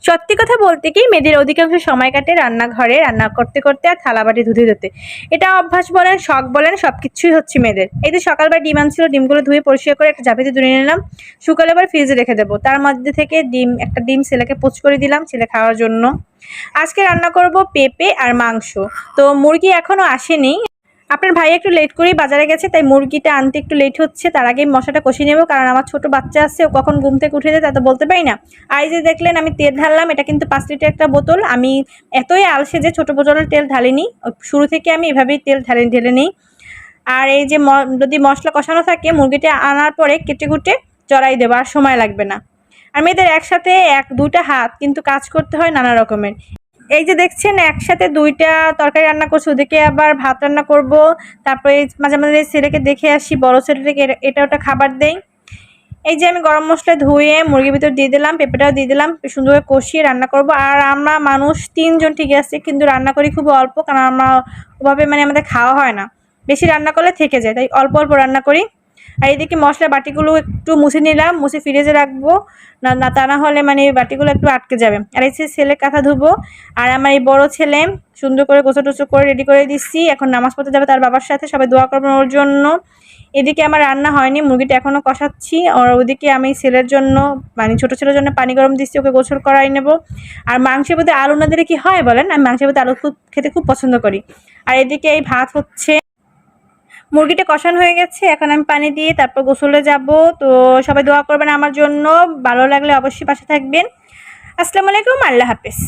সত্যি কথা বলতে কি মেয়েদের অধিকাংশ সময় কাটে রান্নাঘরে রান্না করতে করতে আর থালাবাটি ধুতে ধুতে। এটা অভ্যাস বলেন শখ বলেন সবকিছুই হচ্ছে মেয়েদের। এই যে সকালবেলা ডিম আনছিল, ডিমগুলো ধুয়ে পরিষ্কার করে একটা ঝাঁপিতে তুলে নিলাম, শুকালে আবার ফ্রিজে রেখে দেবো। তার মধ্যে থেকে একটা ডিম ছেলেকে পোচ করে দিলাম ছেলে খাওয়ার জন্য। আজকে রান্না করব পেঁপে আর মাংস। তো মুরগি এখনো আসেনি, আপনার ভাই একটু লেট করেই বাজারে গেছে, তাই মুরগিটা আনতে একটু লেট হচ্ছে। তার আগেই মশলাটা কষিয়ে নেব, কারণ আমার ছোট বাচ্চা আছে, ও কখন ঘুম থেকে উঠে যায় তা তো বলতে পারি না। আর এই যে দেখলেন আমি তেল ঢাললাম, এটা কিন্তু 5 লিটার একটা বোতল। আমি এতই আলসে যে ছোট বোতলের তেল ঢালিনি, শুরু থেকে আমি এভাবেই তেল ঢেলে নিই। আর এই যে যদি মশলা কষানো থাকে, মুরগিটা আনার পরে কেটে কুটে চড়াই দেবো, আর সময় লাগবে না। আর মেয়েদের একসাথে 1-2টা হাত কিন্তু কাজ করতে হয় নানা রকমের। এই যে দেখছেন একসাথে 2টা তরকারি রান্না করছি, ওদিকে আবার ভাত রান্না করব। তারপরে মাঝে মাঝে ছেলেকে দেখে আসি, বড় ছেলেটাকে এটা ওটা খাবার দেই। এই যে আমি গরম মশলা ধুয়ে মুরগির ভিতর দিয়ে দিলাম, পেঁপেটাও দিয়ে দিলাম, সুন্দর করে কষিয়ে রান্না করব। আর আমরা মানুষ 3 জন ঠিক আছে, কিন্তু রান্না করি খুব অল্প, কারণ আমরা ওভাবে আমাদের খাওয়া হয় না। বেশি রান্না করলে থেকে যায়, তাই অল্প অল্প রান্না করি। আর এদিকে মশলা বাটিগুলো একটু মুছে নিলাম, মুছে ফ্রিজে রাখবো, না তা না হলে বাটিগুলো একটু আটকে যাবে। আর এই ছেলের কাঁথা ধুবো। আর আমার এই বড় ছেলে সুন্দর করে গোছল টোছল করে রেডি করে দিচ্ছি, এখন নামাজ পড়তে যাবে তার বাবার সাথে, সবাই দোয়া করবেন ওর জন্য। এদিকে আমার রান্না হয়নি, মুরগিটা এখনো কষাচ্ছি। আর ওদিকে আমি ছেলের জন্য ছোট ছেলের জন্য পানি গরম দিচ্ছি, ওকে গোসল করাই নেব। আর মাংসের মধ্যে আলু না দিলে কি হয় বলেন, আমি মাংসের মধ্যে আলু খেতে খুব পছন্দ করি। আর এদিকে এই ভাত হচ্ছে, মুরগিটা কষানো হয়ে গেছে, এখন আমি পানি দিয়ে তারপর গোসলে যাব। তো সবাই দোয়া করবেন আমার জন্য, ভালো লাগলে অবশ্যই পাশে থাকবেন। আসসালামু আলাইকুম, আল্লাহ হাফেজ।